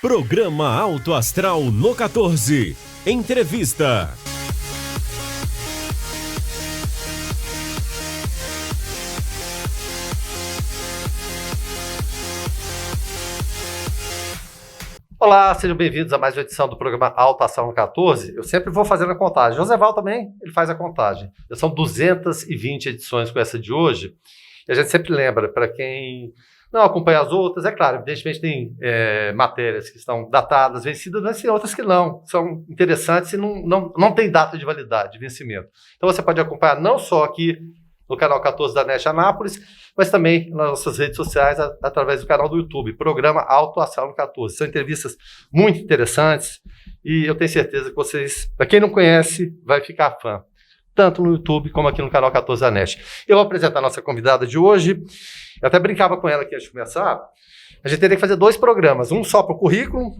Programa Alto Astral no 14. Entrevista. Olá, sejam bem-vindos a mais uma edição do programa Alto Astral no 14. Eu sempre vou fazendo a contagem. Joseval também, ele faz a contagem. Já são 220 edições com essa de hoje. E a gente sempre lembra, para quem não acompanha as outras, é claro, evidentemente tem matérias que estão datadas, vencidas, mas tem outras que não. São interessantes e não tem data de validade, de vencimento. Então você pode acompanhar não só aqui no canal 14 da NET Anápolis, mas também nas nossas redes sociais, através do canal do YouTube, programa Alto Astral no 14. São entrevistas muito interessantes e eu tenho certeza que vocês, para quem não conhece, vai ficar fã, tanto no YouTube como aqui no canal 14 da NET. Eu vou apresentar a nossa convidada de hoje. Eu até brincava com ela aqui antes de começar. A gente teria que fazer 2 programas, um só para o currículo,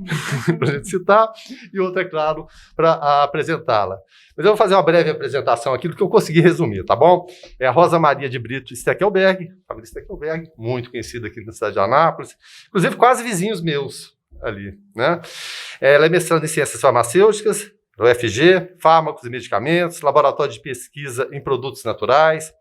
para a gente citar, e outro, é claro, para apresentá-la. Mas eu vou fazer uma breve apresentação aqui do que eu consegui resumir, tá bom? É a Rosa Maria de Brito Steckelberg, família Steckelberg, muito conhecida aqui na cidade de Anápolis, inclusive quase vizinhos meus ali, né? Ela é mestranda em Ciências Farmacêuticas, do UFG, Fármacos e Medicamentos, Laboratório de Pesquisa em Produtos Naturais.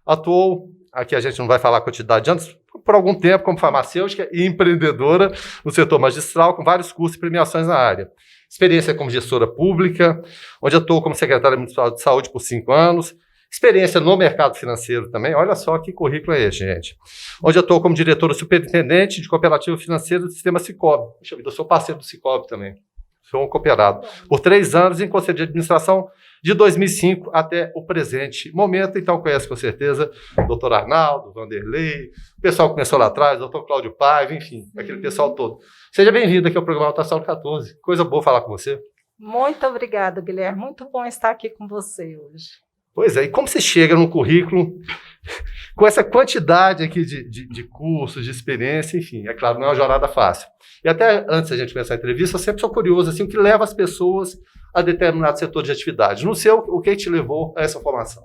Atuou, aqui a gente não vai falar a quantidade de anos, por algum tempo como farmacêutica e empreendedora no setor magistral, com vários cursos e premiações na área. Experiência como gestora pública, onde atuou como secretária municipal de saúde por 5 anos. Experiência no mercado financeiro também, olha só que currículo é esse, gente. Onde atuou como diretora superintendente de cooperativa financeira do sistema Sicoob. Puxa vida, eu sou parceiro do Sicoob também. Sou um cooperado. Por 3 anos em conselho de administração, de 2005 até o presente momento. Então conhece com certeza o doutor Arnaldo, Vanderlei, o pessoal que começou lá atrás, o doutor Cláudio Paiva, enfim, aquele pessoal todo. Seja bem-vindo aqui ao programa Alto Astral 14. Coisa boa falar com você. Muito obrigada, Guilherme. Muito bom estar aqui com você hoje. Pois é, e como você chega no currículo com essa quantidade aqui de cursos, de experiência, enfim, é claro, não é uma jornada fácil. E até antes da gente começar a entrevista, eu sempre sou curioso, assim, o que leva as pessoas a determinado setor de atividade. No seu, o que te levou a essa formação?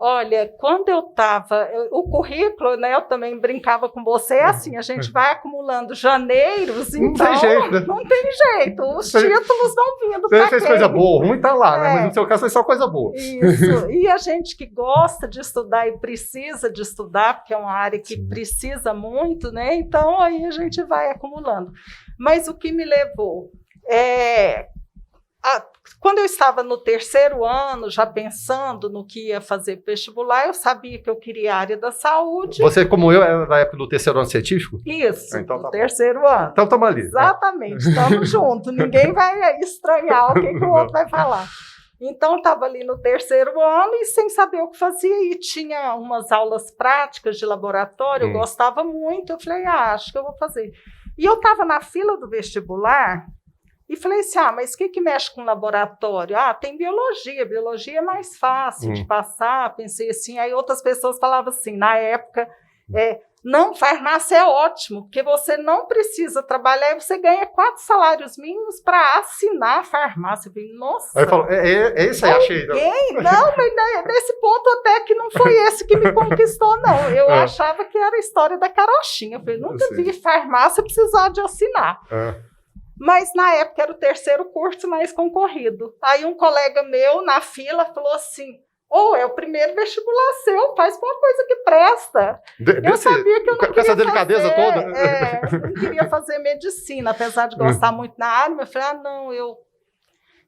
Olha, quando eu estava... O currículo, né, eu também brincava com você, assim, a gente vai acumulando janeiros, então tem jeito, né? Não tem jeito, os títulos vão vindo para quem. Você fez coisa boa, ruim tá lá, né? Mas no seu caso foi só coisa boa. Isso, e a gente que gosta de estudar e precisa de estudar, porque é uma área que precisa muito, né? Então aí a gente vai acumulando. Mas o que me levou quando eu estava no 3º ano, já pensando no que ia fazer vestibular, eu sabia que eu queria a área da saúde. Você, como eu, era da época do 3º ano científico? Isso, então, do 3º ano. Então estamos ali. Exatamente, estamos juntos. Ninguém vai estranhar o que o outro vai falar. Então, estava ali no 3º ano e sem saber o que fazia. E tinha umas aulas práticas de laboratório, eu gostava muito. Eu falei, acho que eu vou fazer. E eu estava na fila do vestibular... E falei assim, mas o que mexe com laboratório? Tem biologia é mais fácil de passar, pensei assim. Aí outras pessoas falavam assim, na época, não, farmácia é ótimo, porque você não precisa trabalhar e você ganha 4 salários mínimos para assinar a farmácia. Eu falei, nossa. Aí eu falo, é isso aí, achei. Não, mas nesse ponto até que não foi esse que me conquistou, não. Eu achava que era a história da carochinha. Eu falei, nunca vi farmácia precisar de assinar. Mas na época era o 3º curso mais concorrido. Aí um colega meu na fila falou assim, é o primeiro vestibular seu, faz uma coisa que presta. Eu sabia que eu não queria essa delicadeza fazer, toda. eu não queria fazer medicina, apesar de gostar muito da área, mas eu falei,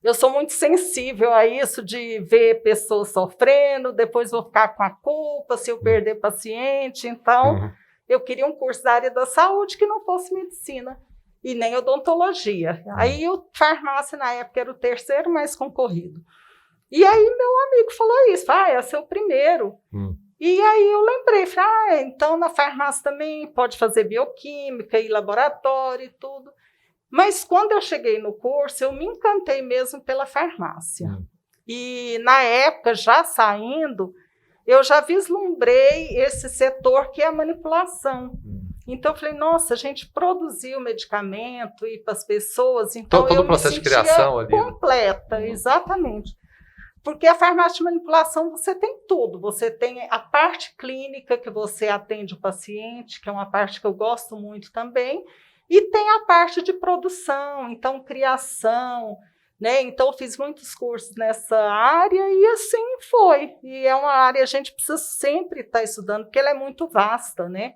eu sou muito sensível a isso de ver pessoas sofrendo, depois vou ficar com a culpa se eu perder paciente. Então, eu queria um curso da área da saúde que não fosse medicina. E nem odontologia. Aí farmácia na época era o 3º mais concorrido. E aí meu amigo falou isso, esse é o primeiro. E aí eu lembrei, falei, então na farmácia também pode fazer bioquímica e laboratório e tudo. Mas quando eu cheguei no curso, eu me encantei mesmo pela farmácia. E na época, já saindo, eu já vislumbrei esse setor que é a manipulação. Então, eu falei, nossa, a gente produziu medicamento e para as pessoas, então todo o processo de criação ali. Completa, exatamente. Porque a farmácia de manipulação, você tem tudo. Você tem a parte clínica, que você atende o paciente, que é uma parte que eu gosto muito também, E tem a parte de produção, então criação, né? Então eu fiz muitos cursos nessa área e assim foi. E é uma área que a gente precisa sempre estar estudando, porque ela é muito vasta, né?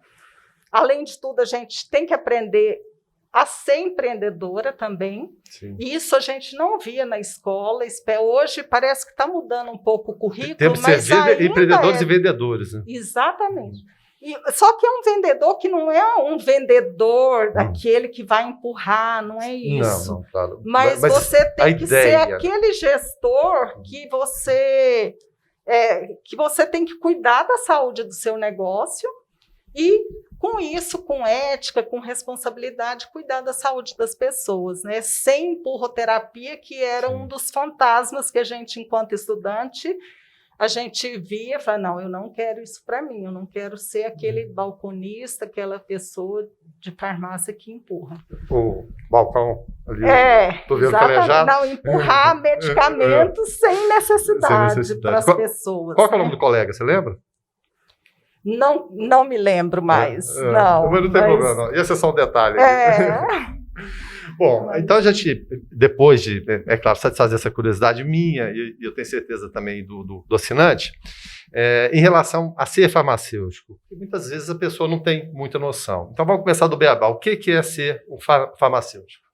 Além de tudo, a gente tem que aprender a ser empreendedora também. Sim. Isso a gente não via na escola. Hoje parece que está mudando um pouco o currículo, Temos que mas ser ainda empreendedores e vendedores. Né? Exatamente. Só que é um vendedor que não é um vendedor daquele que vai empurrar, não é isso. Não, claro. Mas você tem que ser aquele gestor que você tem que cuidar da saúde do seu negócio e, com isso, com ética, com responsabilidade, cuidar da saúde das pessoas, né? Sem empurroterapia, que era um dos fantasmas que a gente, enquanto estudante, a gente via e falava, não, eu não quero isso para mim, eu não quero ser aquele balconista, aquela pessoa de farmácia que empurra. O balcão ali, tô vendo calejado. Não, empurrar medicamentos sem necessidade para as pessoas. Qual é o nome do colega, você lembra? Não me lembro mais, não. Mas não tem problema, não. Ia ser só um detalhe. Bom, então a gente, depois de, é claro, satisfazer essa curiosidade minha, e eu tenho certeza também do assinante, em relação a ser farmacêutico, muitas vezes a pessoa não tem muita noção. Então vamos começar do beabá. O que é ser um farmacêutico?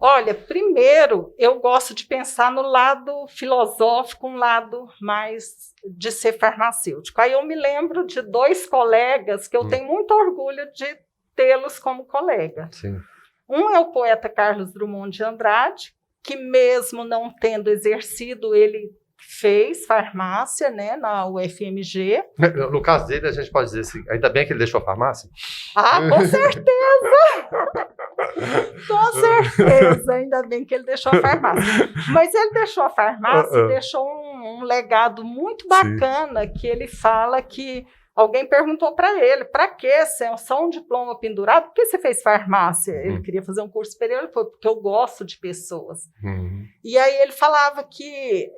Olha, primeiro, eu gosto de pensar no lado filosófico, um lado mais de ser farmacêutico. Aí eu me lembro de 2 colegas que eu tenho muito orgulho de tê-los como colega. Sim. Um é o poeta Carlos Drummond de Andrade, que mesmo não tendo exercido, ele fez farmácia, né, na UFMG. No caso dele, a gente pode dizer assim, ainda bem que ele deixou a farmácia? Ah, com certeza! Com certeza, ainda bem que ele deixou a farmácia. Mas ele deixou a farmácia e deixou um legado muito bacana, que ele fala que alguém perguntou para ele, para que só um diploma pendurado? Por que você fez farmácia? Ele queria fazer um curso superior, ele falou, porque eu gosto de pessoas. E aí ele falava que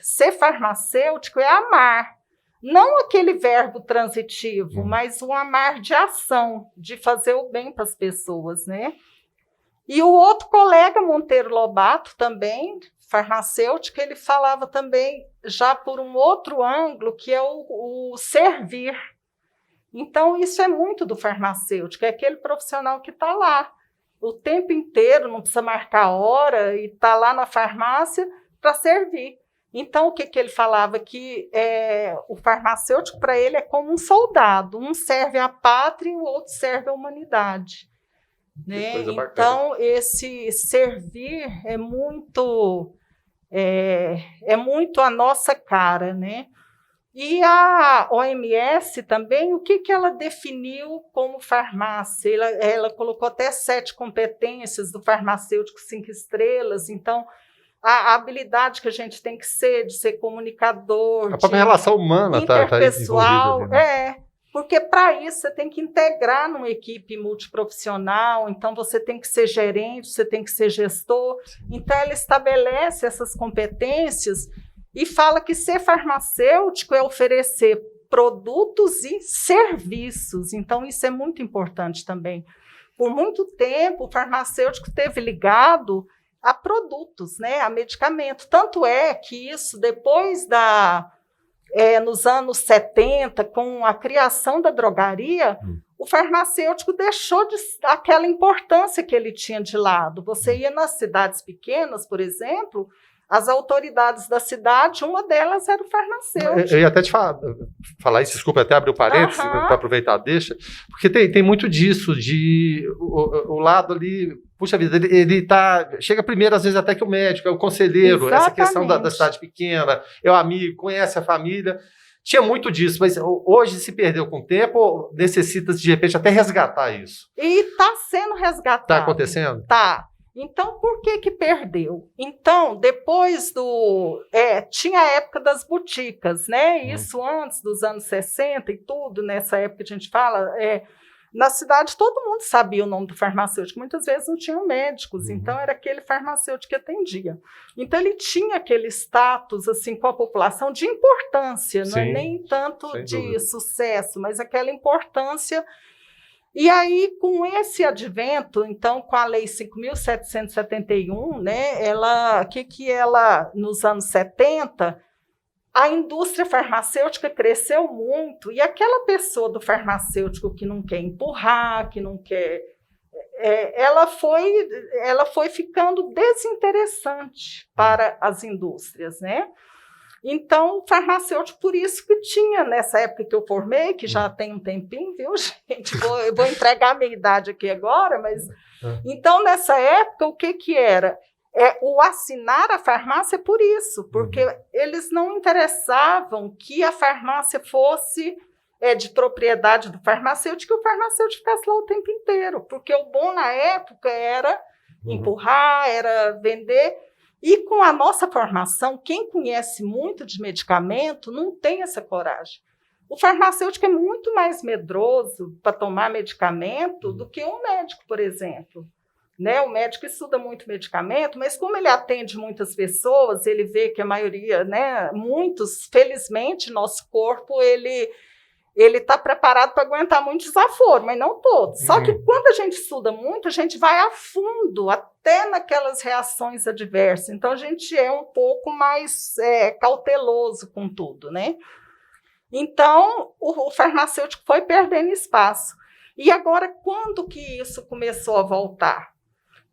ser farmacêutico é amar. Não aquele verbo transitivo, mas um amar de ação, de fazer o bem para as pessoas, né? E o outro colega, Monteiro Lobato, também, farmacêutico, ele falava também, já por um outro ângulo, que é o servir. Então, isso é muito do farmacêutico, é aquele profissional que está lá o tempo inteiro, não precisa marcar hora, e está lá na farmácia para servir. Então, o que ele falava? Que o farmacêutico, para ele, é como um soldado. Um serve à pátria e o outro serve à humanidade. Né? Então, esse servir é muito a nossa cara. Né? E a OMS também, o que ela definiu como farmácia? Ela colocou até 7 competências do farmacêutico 5 estrelas. Então, a habilidade que a gente tem que ser, de ser comunicador, a própria relação humana interpessoal, tá envolvida ali, né? Porque para isso você tem que integrar numa equipe multiprofissional, então você tem que ser gerente, você tem que ser gestor. Então ela estabelece essas competências e fala que ser farmacêutico é oferecer produtos e serviços. Então isso é muito importante também. Por muito tempo o farmacêutico esteve ligado a produtos, né, a medicamento. Tanto é que isso, depois nos anos 70, com a criação da drogaria, o farmacêutico deixou aquela importância que ele tinha de lado. Você ia nas cidades pequenas, por exemplo, as autoridades da cidade, uma delas era o farmacêutico. Eu ia até te falar isso, desculpa, até abrir o parênteses para aproveitar a deixa, porque tem muito disso, o lado ali, puxa vida, ele chega primeiro às vezes até que o médico, é o conselheiro, essa questão da cidade pequena, é o amigo, conhece a família, tinha muito disso, mas hoje se perdeu com o tempo, necessita de repente até resgatar isso. E está sendo resgatado. Está acontecendo? Está. Então, por que perdeu? Então, depois tinha a época das boticas, né? Isso antes dos anos 60 e tudo, nessa época que a gente fala, na cidade todo mundo sabia o nome do farmacêutico, muitas vezes não tinham médicos, então era aquele farmacêutico que atendia. Então, ele tinha aquele status, assim, com a população de importância, não é nem tanto de sucesso, mas aquela importância. E aí, com esse advento, então, com a Lei 5.771, né, ela, nos anos 70, a indústria farmacêutica cresceu muito, e aquela pessoa do farmacêutico que não quer empurrar, que não quer... ela foi ficando desinteressante para as indústrias, né? Então, o farmacêutico, por isso que tinha, nessa época que eu formei, que já tem um tempinho, viu, gente? Eu vou entregar a minha idade aqui agora, mas... Então, nessa época, o que era? O assinar a farmácia por isso, porque eles não interessavam que a farmácia fosse de propriedade do farmacêutico, que o farmacêutico ficasse lá o tempo inteiro, porque o bom na época era empurrar, era vender. E com a nossa formação, quem conhece muito de medicamento não tem essa coragem. O farmacêutico é muito mais medroso para tomar medicamento do que um médico, por exemplo. Né? O médico estuda muito medicamento, mas como ele atende muitas pessoas, ele vê que a maioria, né, muitos, felizmente, nosso corpo, ele está preparado para aguentar muito desaforo, mas não todos. Só que quando a gente estuda muito, a gente vai a fundo, até naquelas reações adversas. Então, a gente é um pouco mais cauteloso com tudo, né? Então, o farmacêutico foi perdendo espaço. E agora, quando que isso começou a voltar?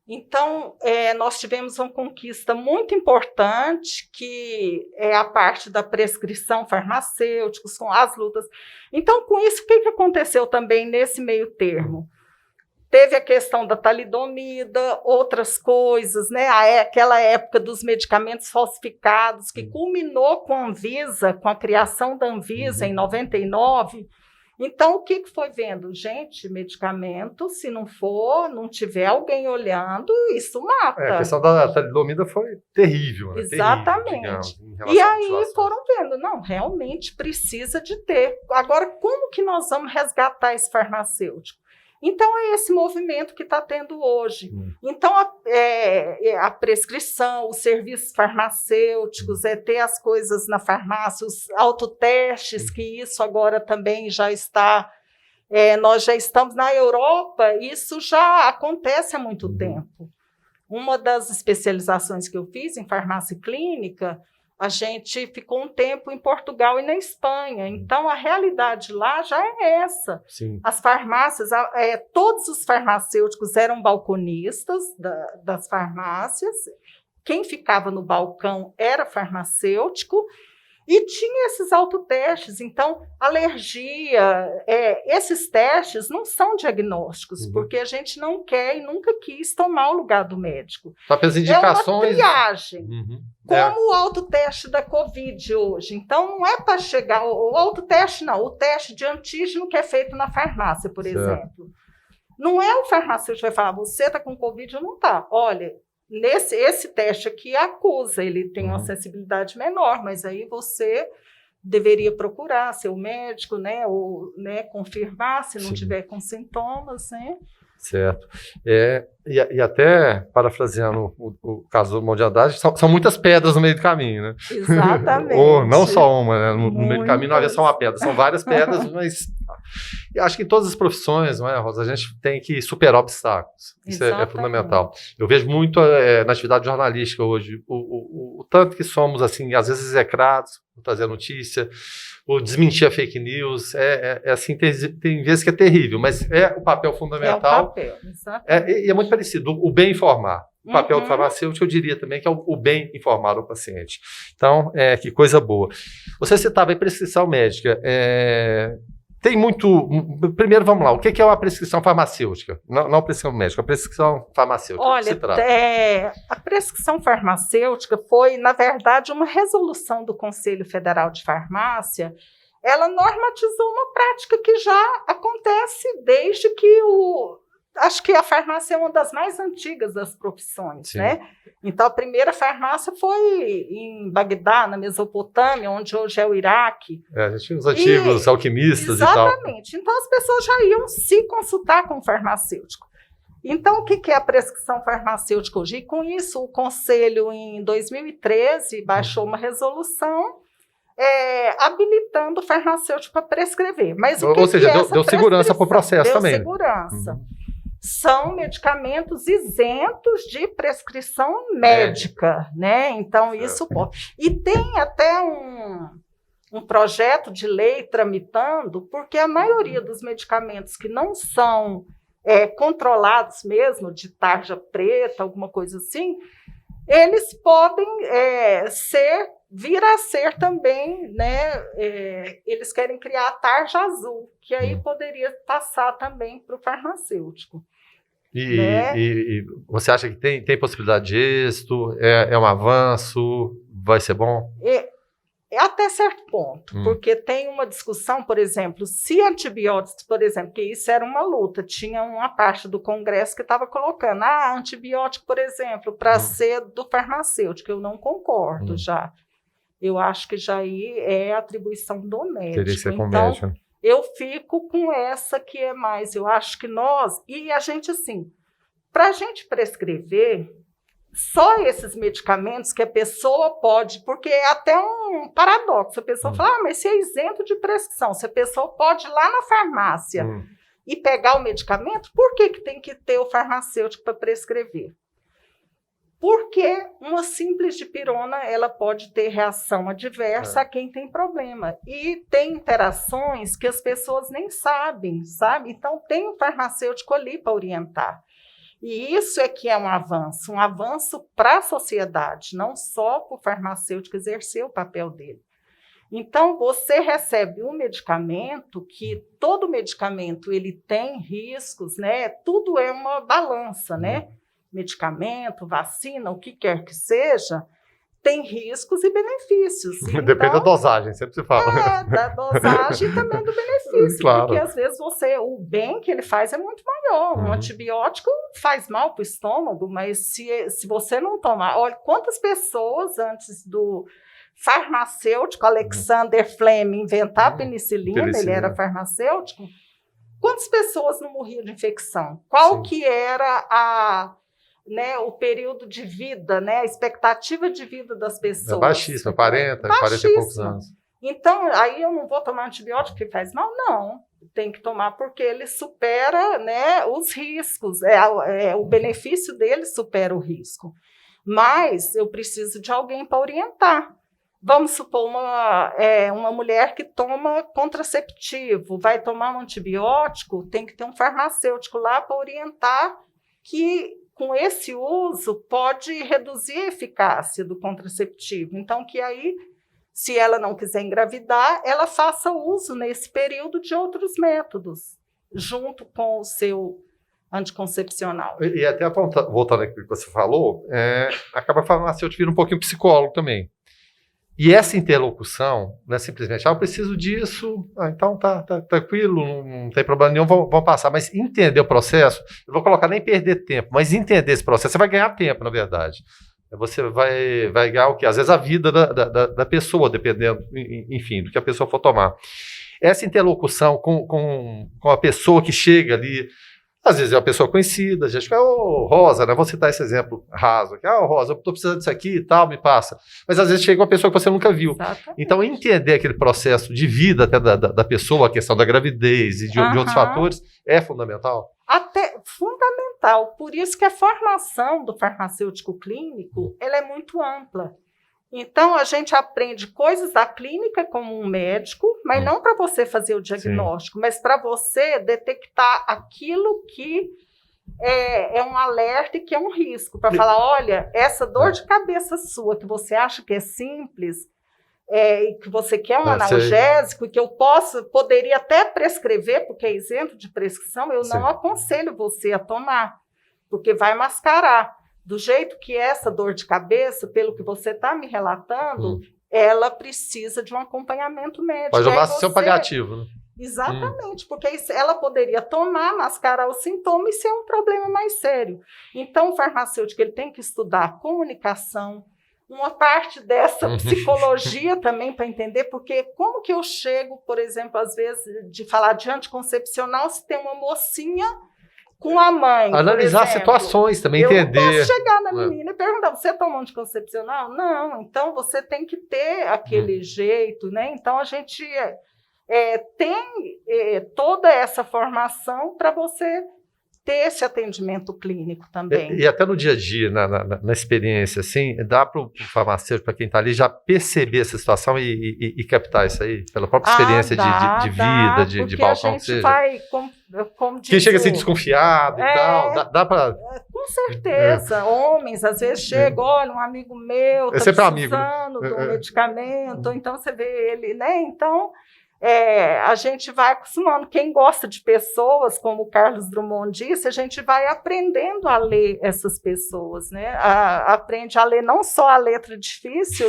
Então, nós tivemos uma conquista muito importante, que é a parte da prescrição farmacêutica, com as lutas. Então, com isso, o que aconteceu também nesse meio termo? Teve a questão da talidomida, outras coisas, né? Aquela época dos medicamentos falsificados, que culminou com a Anvisa, com a criação da Anvisa em 99. Então, o que foi vendo? Gente, medicamento, se não tiver alguém olhando, isso mata. A questão da talidomida foi terrível. Né? Exatamente. Terrível, digamos, e aí foram vendo, não, realmente precisa de ter. Agora, como que nós vamos resgatar esse farmacêutico? Então, é esse movimento que está tendo hoje. Então, a prescrição, os serviços farmacêuticos, ter as coisas na farmácia, os autotestes, que isso agora também já está... nós já estamos na Europa, isso já acontece há muito tempo. Uma das especializações que eu fiz em farmácia clínica, a gente ficou um tempo em Portugal e na Espanha. Então, a realidade lá já é essa. Sim. As farmácias, todos os farmacêuticos eram balconistas das farmácias. Quem ficava no balcão era farmacêutico. E tinha esses autotestes. Então, alergia, esses testes não são diagnósticos, porque a gente não quer e nunca quis tomar o lugar do médico. Só pelas indicações. É uma triagem. Como o autoteste da Covid hoje. Então, não é para chegar... O autoteste, não. O teste de antígeno que é feito na farmácia, por exemplo. Não é o farmacêutico que vai falar, você está com Covid ou não está. Olha, esse teste aqui acusa, ele tem uma sensibilidade menor, mas aí você deveria procurar seu médico, né, ou confirmar se não tiver com sintomas, né? Certo. E até, parafraseando o caso do Mão de Andrade, são muitas pedras no meio do caminho, né? Exatamente. Ou não só uma, né? No meio do caminho não havia só uma pedra, são várias pedras, mas acho que em todas as profissões, não é, Rosa, a gente tem que superar obstáculos. Isso é fundamental. Eu vejo muito na atividade jornalística hoje, o tanto que somos, assim, às vezes execrados por trazer notícia, ou desmentir a fake news, assim, tem vezes que é terrível, mas é o papel fundamental. É o papel, exatamente. E é muito parecido, o bem informar. O papel do farmacêutico, eu diria também que é o bem informar o paciente. Então, que coisa boa. Você citava a prescrição médica. Tem muito... Primeiro, vamos lá. O que é uma prescrição farmacêutica? Não a prescrição médica, a prescrição farmacêutica. Olha, a prescrição farmacêutica foi, na verdade, uma resolução do Conselho Federal de Farmácia. Ela normatizou uma prática que já acontece desde que acho que a farmácia é uma das mais antigas das profissões, né? Então, a primeira farmácia foi em Bagdá, na Mesopotâmia, onde hoje é o Iraque. A gente tinha os antigos alquimistas e tal. Exatamente. Então, as pessoas já iam se consultar com o farmacêutico. Então, o que é a prescrição farmacêutica hoje? E com isso, o Conselho, em 2013, baixou uma resolução habilitando o farmacêutico para prescrever. Mas Ou seja, deu segurança para o processo também. Deu segurança. São medicamentos isentos de prescrição médica, né? Então, isso pode. E tem até um projeto de lei tramitando, porque a maioria dos medicamentos que não são controlados mesmo, de tarja preta, alguma coisa assim, eles podem vir a ser também, né? Eles querem criar a tarja azul, que aí poderia passar também para o farmacêutico. E você acha que tem possibilidade de êxito? É um avanço? Vai ser bom? Até certo ponto, porque tem uma discussão, por exemplo, se antibióticos, por exemplo, que isso era uma luta, tinha uma parte do Congresso que estava colocando, antibiótico, por exemplo, para ser do farmacêutico, eu não concordo já. Eu acho que já aí é atribuição do médico. Teria que ser com então, médico. Eu fico com essa que é mais, eu acho que e a gente assim, para a gente prescrever, só esses medicamentos que a pessoa pode, porque é até um paradoxo, a pessoa fala, mas se é isento de prescrição, se a pessoa pode ir lá na farmácia e pegar o medicamento, por que tem que ter o farmacêutico para prescrever? Porque uma simples dipirona, ela pode ter reação adversa a quem tem problema. E tem interações que as pessoas nem sabem, sabe? Então, tem um farmacêutico ali para orientar. E isso é que é um avanço para a sociedade, não só para o farmacêutico exercer o papel dele. Então, você recebe um medicamento, que todo medicamento ele tem riscos, né? Tudo é uma balança, né? Medicamento, vacina, o que quer que seja, tem riscos e benefícios. Depende da dosagem, sempre se fala. Da dosagem e também do benefício. Claro. Porque às vezes o bem que ele faz é muito maior. Um antibiótico faz mal para o estômago, mas se você não tomar... Olha, quantas pessoas antes do farmacêutico Alexander Fleming inventar a penicilina, ele era farmacêutico, quantas pessoas não morriam de infecção? Qual que era o período de vida, né, a expectativa de vida das pessoas? É baixíssima, 40 e poucos anos. Então, aí eu não vou tomar antibiótico que faz mal? Não, tem que tomar porque ele supera, né, os riscos, o benefício dele supera o risco. Mas eu preciso de alguém para orientar. Vamos supor uma mulher que toma contraceptivo, vai tomar um antibiótico, tem que ter um farmacêutico lá para orientar que com esse uso pode reduzir a eficácia do contraceptivo. Então, que aí, se ela não quiser engravidar, ela faça uso nesse período de outros métodos, junto com o seu anticoncepcional. E até voltando aqui que você falou, acaba a farmacêutica vira um pouquinho psicólogo também. E essa interlocução, não é simplesmente, eu preciso disso, então tá tranquilo, não tem problema nenhum, vamos passar. Mas entender o processo, eu vou colocar nem perder tempo, mas entender esse processo, você vai ganhar tempo, na verdade. Você vai ganhar o quê? Às vezes a vida da pessoa, dependendo, enfim, do que a pessoa for tomar. Essa interlocução com a pessoa que chega ali, às vezes é uma pessoa conhecida, a gente fala, Rosa, né? Vou citar esse exemplo raso aqui. Rosa, eu estou precisando disso aqui e tal, me passa. Mas às vezes chega uma pessoa que você nunca viu. Exatamente. Então, entender aquele processo de vida até da pessoa, a questão da gravidez e de outros fatores, é fundamental? Até fundamental. Por isso que a formação do farmacêutico clínico ela é muito ampla. Então, a gente aprende coisas da clínica como um médico, mas não para você fazer o diagnóstico, mas para você detectar aquilo que é um alerta e que é um risco. Para falar, olha, essa dor de cabeça sua, que você acha que é simples, e que você quer um analgésico, e que eu poderia até prescrever, porque é isento de prescrição, eu não aconselho você a tomar, porque vai mascarar. Do jeito que essa dor de cabeça, pelo que você está me relatando, ela precisa de um acompanhamento médico. Pode tomar seu paliativo, né? Exatamente, porque ela poderia tomar, mascarar o sintoma e ser um problema mais sério. Então, o farmacêutico ele tem que estudar comunicação, uma parte dessa psicologia também para entender, porque como que eu chego, por exemplo, às vezes, de falar de anticoncepcional, se tem uma mocinha com a mãe, analisar por exemplo, situações também, eu entender. não posso chegar na menina e perguntar, você tomou anticoncepcional? Não, então você tem que ter aquele jeito, né? Então a gente tem toda essa formação para você ter esse atendimento clínico também. E até no dia a dia, na experiência, assim, dá para o farmacêutico, para quem está ali, já perceber essa situação e captar isso aí, pela própria experiência de vida, de balcão, que seja. Vai, como quem chega assim desconfiado e tal, dá para... Com certeza. Homens, às vezes, chegam, olha, um amigo meu está precisando de um medicamento, então você vê ele, né? Então... a gente vai acostumando. Quem gosta de pessoas, como o Carlos Drummond disse, a gente vai aprendendo a ler essas pessoas, né? Aprende a ler não só a letra difícil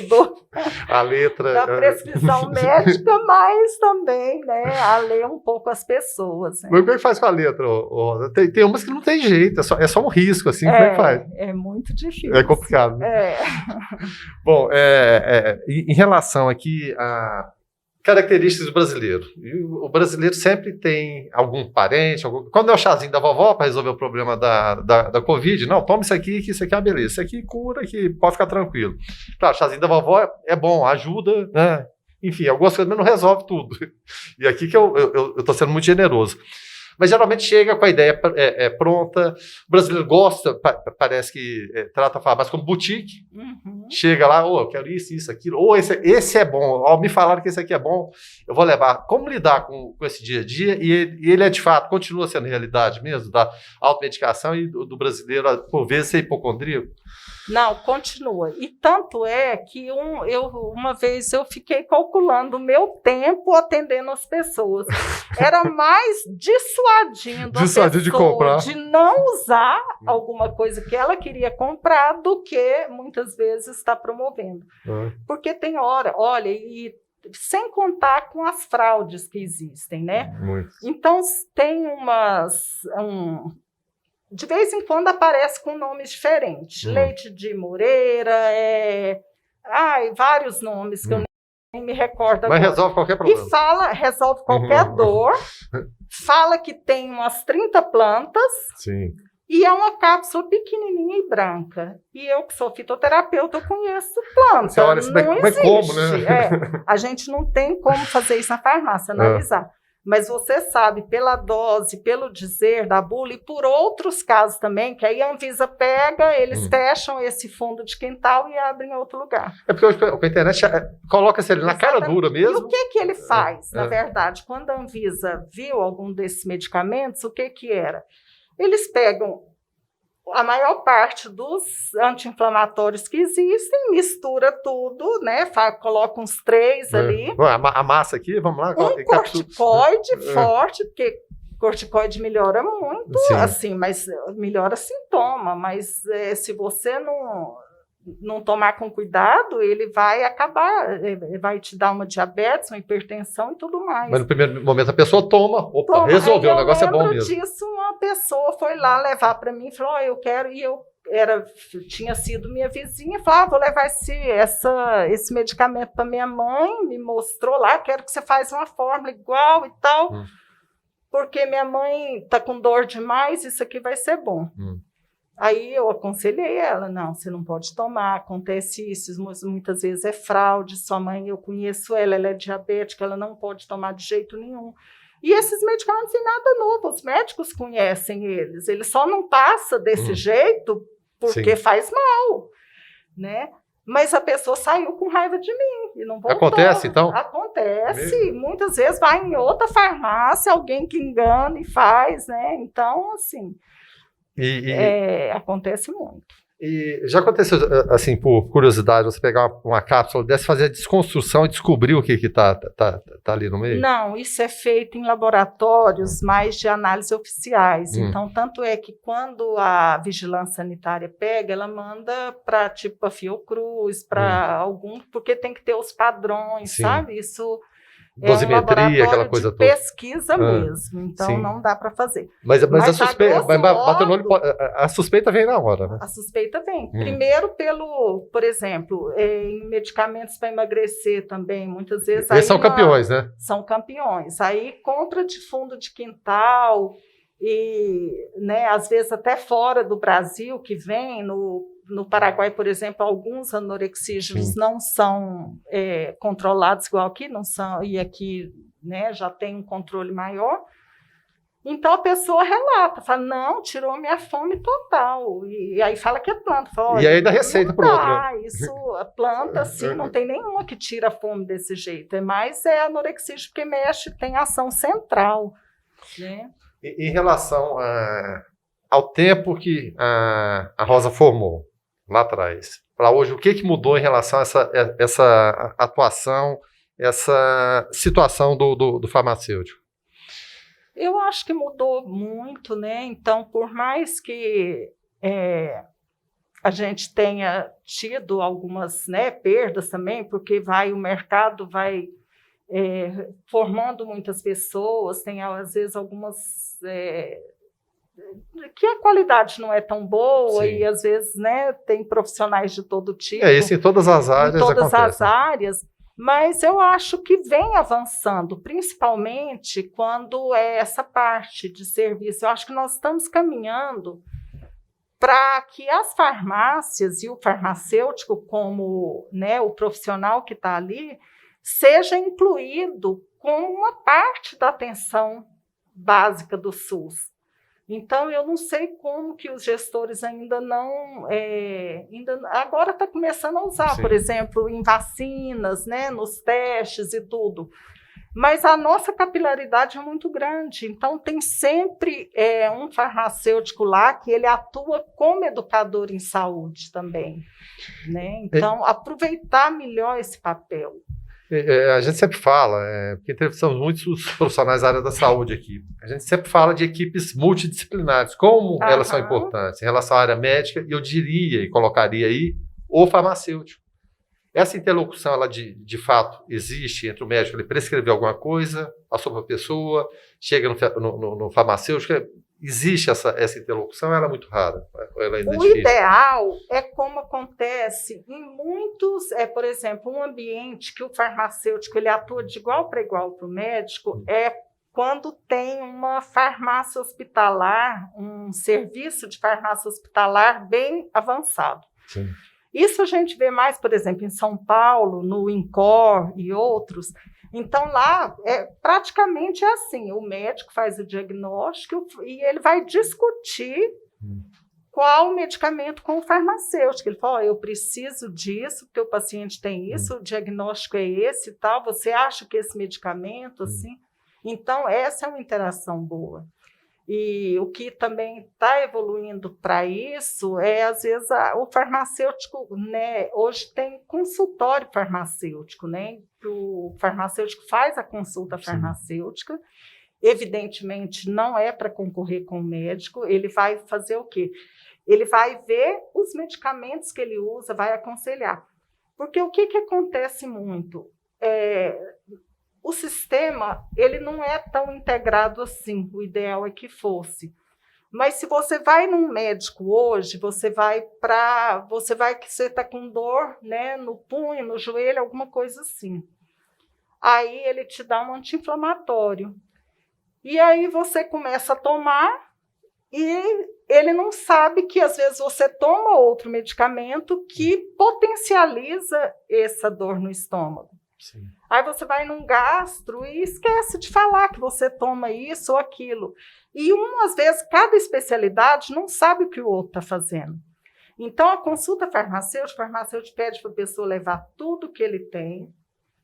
a letra da prescrição médica, mas também, né, a ler um pouco as pessoas. Né? Como é que faz com a letra? Tem umas que não tem jeito, é só um risco, assim, como é que faz? É muito difícil. É complicado, né? Bom, em relação aqui a características do brasileiro. E o brasileiro sempre tem algum parente, quando é o chazinho da vovó para resolver o problema da Covid, não, toma isso aqui, que isso aqui é uma beleza, isso aqui cura, que pode ficar tranquilo. Claro, o chazinho da vovó é bom, ajuda, né? Enfim, algumas coisas, mas não resolve tudo. E aqui que eu estou sendo muito generoso. Mas geralmente chega com a ideia pronta, o brasileiro gosta, parece que trata a farmácia como boutique, chega lá, eu quero isso, aquilo, esse é bom, me falaram que esse aqui é bom, eu vou levar. Como lidar com esse dia a dia? E ele de fato, continua sendo realidade mesmo, da automedicação e do brasileiro, por vezes, ser hipocondríaco? Não, continua. E tanto é que uma vez eu fiquei calculando o meu tempo atendendo as pessoas. Era mais dissuadindo a pessoa de comprar, de não usar alguma coisa que ela queria comprar do que muitas vezes está promovendo. Porque tem hora, olha, e sem contar com as fraudes que existem, né? Muito. Então tem de vez em quando aparece com nomes diferentes. Leite de Moreira, vários nomes que eu nem me recordo agora. Mas resolve qualquer problema. E resolve qualquer dor, fala que tem umas 30 plantas. Sim. E é uma cápsula pequenininha e branca. E eu, que sou fitoterapeuta, eu conheço planta. Olha, não existe. Como, né? A gente não tem como fazer isso na farmácia, analisar. Mas você sabe, pela dose, pelo dizer da bula e por outros casos também, que aí a Anvisa pega, eles fecham esse fundo de quintal e abrem em outro lugar. É porque hoje a internet coloca-se ali na cara dura mesmo. E o que ele faz, na verdade? Quando a Anvisa viu algum desses medicamentos, o que era? Eles pegam a maior parte dos anti-inflamatórios que existem, mistura tudo, né? Coloca uns 3 ali. A massa aqui, vamos lá. Um corticoide forte, porque corticoide melhora muito, assim, mas melhora sintoma. Mas se você não tomar com cuidado, ele vai acabar, vai te dar uma diabetes, uma hipertensão e tudo mais. Mas no primeiro momento a pessoa toma, resolveu, o negócio é bom mesmo. Disso, uma pessoa foi lá levar para mim e falou, eu quero, e eu tinha sido minha vizinha, falou, vou levar esse medicamento para minha mãe, me mostrou lá, quero que você faça uma fórmula igual e tal, porque minha mãe está com dor demais, isso aqui vai ser bom. Aí eu aconselhei ela, não, você não pode tomar, acontece isso, muitas vezes é fraude, sua mãe, eu conheço ela é diabética, ela não pode tomar de jeito nenhum. E esses medicamentos não têm nada novo, os médicos conhecem eles só não passam desse jeito porque faz mal, né? Mas a pessoa saiu com raiva de mim e não voltou. Acontece, então? Acontece, muitas vezes vai em outra farmácia, alguém que engana e faz, né? Então, assim... acontece muito. E já aconteceu, assim, por curiosidade, você pegar uma cápsula dessa, fazer a desconstrução e descobrir o que tá ali no meio? Não, isso é feito em laboratórios mais de análise oficiais. Então, tanto é que quando a vigilância sanitária pega, ela manda para tipo a Fiocruz, para algum, porque tem que ter os padrões, sabe? Isso... dosimetria, aquela coisa toda. Pesquisa mesmo, então não dá para fazer. Mas a suspeita vem na hora, né? A suspeita vem. Primeiro por exemplo, em medicamentos para emagrecer também, muitas vezes... Eles são campeões, né? São campeões. Aí compra de fundo de quintal, e, né, às vezes até fora do Brasil, que vem, no Paraguai, por exemplo, alguns anorexígenos não são controlados igual aqui, não são, e aqui, né, já tem um controle maior. Então a pessoa relata, fala, não, tirou minha fome total. E aí fala que é planta. Fala, e aí dá receita para o outro. Né? Isso, a planta, assim, não tem nenhuma que tira a fome desse jeito. Mas é anorexígeno porque mexe, tem ação central. Né? Em relação ao tempo que a Rosa formou lá atrás, para hoje, o que mudou em relação a essa atuação, essa situação do farmacêutico? Eu acho que mudou muito, né? Então, por mais que a gente tenha tido algumas, né, perdas também, porque o mercado vai formando muitas pessoas, tem às vezes algumas que a qualidade não é tão boa. Sim. E às vezes, né, tem profissionais de todo tipo. Isso em todas as áreas. Em todas as áreas. Mas eu acho que vem avançando, principalmente quando é essa parte de serviço. Eu acho que nós estamos caminhando para que as farmácias e o farmacêutico, como, né, o profissional que está ali, seja incluído como uma parte da atenção básica do SUS. Então, eu não sei como que os gestores ainda não... agora está começando a usar, sim, por exemplo, em vacinas, né, nos testes e tudo. Mas a nossa capilaridade é muito grande. Então, tem sempre um farmacêutico lá que ele atua como educador em saúde também. Né? Então, aproveitar melhor esse papel. A gente sempre fala, porque entrevistamos muitos profissionais da área da saúde aqui, a gente sempre fala de equipes multidisciplinares, como elas são importantes em relação à área médica, e eu diria e colocaria aí o farmacêutico. Essa interlocução, ela de fato existe entre o médico, ele prescrever alguma coisa, passou para a pessoa, chega no farmacêutico, existe essa interlocução, ela é muito rara. Ela é o ideal é como acontece em muitos, por exemplo, um ambiente que o farmacêutico ele atua de igual para igual para o médico, quando tem uma farmácia hospitalar, um serviço de farmácia hospitalar bem avançado. Sim. Isso a gente vê mais, por exemplo, em São Paulo, no INCOR e outros. Então, lá, praticamente é assim, o médico faz o diagnóstico e ele vai discutir qual medicamento com o farmacêutico. Ele fala, eu preciso disso, porque o paciente tem isso, o diagnóstico é esse e tal, você acha que esse medicamento, assim? Então, essa é uma interação boa. E o que também está evoluindo para isso às vezes, o farmacêutico, né, hoje tem consultório farmacêutico, né, que o farmacêutico faz a consulta farmacêutica. Sim. Evidentemente, não é para concorrer com o médico, ele vai fazer o quê? Ele vai ver os medicamentos que ele usa, vai aconselhar. Porque o que acontece muito? O sistema ele não é tão integrado assim, o ideal é que fosse. Mas se você vai num médico hoje, você que você está com dor, né, no punho, no joelho, alguma coisa assim. Aí ele te dá um anti-inflamatório. E aí você começa a tomar e ele não sabe que às vezes você toma outro medicamento que potencializa essa dor no estômago. Sim. Aí você vai num gastro e esquece de falar que você toma isso ou aquilo. E às vezes, cada especialidade não sabe o que o outro está fazendo. Então, a consulta farmacêutica, o farmacêutico pede para a pessoa levar tudo que ele tem,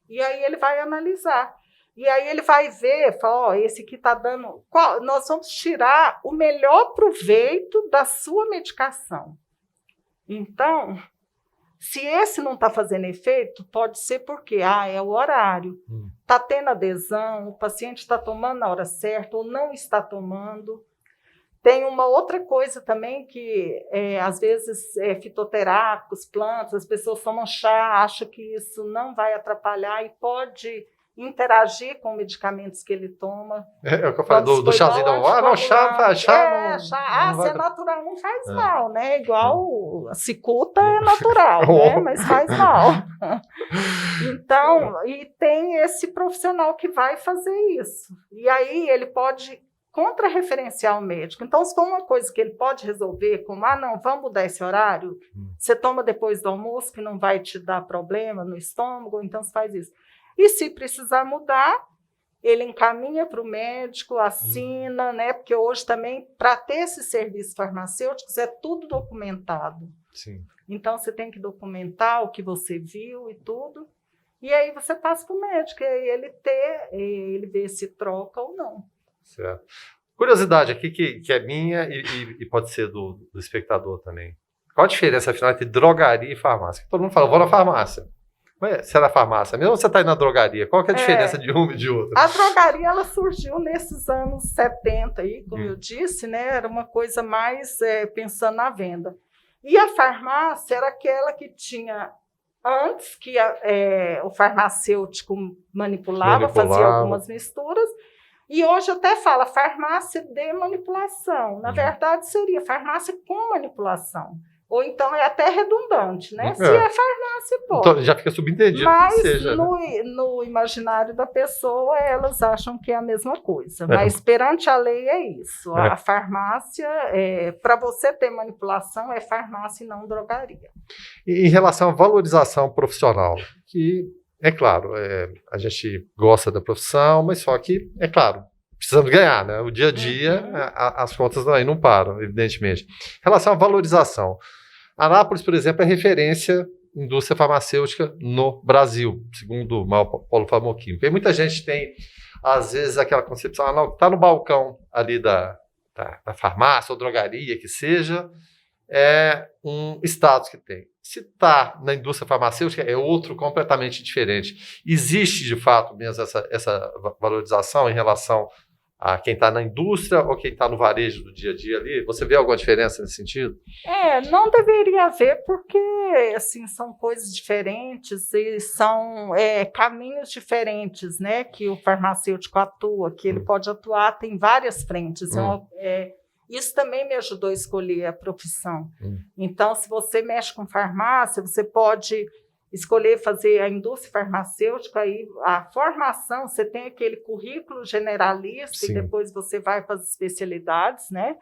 e aí ele vai analisar. E aí ele vai ver, fala, esse aqui está dando... Nós vamos tirar o melhor proveito da sua medicação. Então... Se esse não está fazendo efeito, pode ser porque é o horário. Está tendo adesão, o paciente está tomando na hora certa ou não está tomando. Tem uma outra coisa também que, às vezes, fitoterápicos, plantas, as pessoas tomam chá, acham que isso não vai atrapalhar e pode interagir com medicamentos que ele toma. É o que eu falei do chazinho. Não, chá não se é natural, não faz mal, né? Igual a cicuta é natural, né? Mas faz mal. Então, e tem esse profissional que vai fazer isso. E aí ele pode contra-referencial médico. Então, se for uma coisa que ele pode resolver, como, não, vamos mudar esse horário, você toma depois do almoço, que não vai te dar problema no estômago, então você faz isso. E se precisar mudar, ele encaminha para o médico, assina, né? Porque hoje também, para ter esses serviços farmacêuticos, é tudo documentado. Sim. Então, você tem que documentar o que você viu e tudo, e aí você passa para o médico, e aí ele vê se troca ou não. Certo. Curiosidade aqui, que é minha e pode ser do espectador também. Qual a diferença, afinal, entre drogaria e farmácia? Todo mundo fala, vou na farmácia. Você é na farmácia mesmo ou você está indo na drogaria? Qual que é a diferença de uma e de outra? A drogaria ela surgiu nesses anos 70, aí, como eu disse, né, era uma coisa mais pensando na venda. E a farmácia era aquela que tinha, antes que o farmacêutico manipulava, fazia algumas misturas, e hoje até fala farmácia de manipulação. Na verdade, seria farmácia com manipulação. Ou então é até redundante, né? Se é farmácia, pode. Então, já fica subentendido. Mas que seja, no imaginário da pessoa, elas acham que é a mesma coisa. Mas perante a lei é isso. A farmácia, para você ter manipulação, é farmácia e não drogaria. E em relação à valorização profissional, que, é claro, a gente gosta da profissão, mas só que, é claro, precisamos ganhar, né? O dia a dia, as contas aí não param, evidentemente. Em relação à valorização, Anápolis, por exemplo, é referência em indústria farmacêutica no Brasil, segundo o Polo Farmacêutico. E muita gente tem, às vezes, aquela concepção, não, está no balcão ali da farmácia ou drogaria, que seja, é um status que tem. Se está na indústria farmacêutica, é outro completamente diferente. Existe, de fato, mesmo essa valorização em relação a quem está na indústria ou quem está no varejo do dia a dia ali? Você vê alguma diferença nesse sentido? Não deveria haver, porque assim, são coisas diferentes e são caminhos diferentes, né, que o farmacêutico atua, que ele pode atuar, tem várias frentes. Isso também me ajudou a escolher a profissão. Então, se você mexe com farmácia, você pode escolher fazer a indústria farmacêutica, aí a formação, você tem aquele currículo generalista. Sim. E depois você vai para as especialidades, né?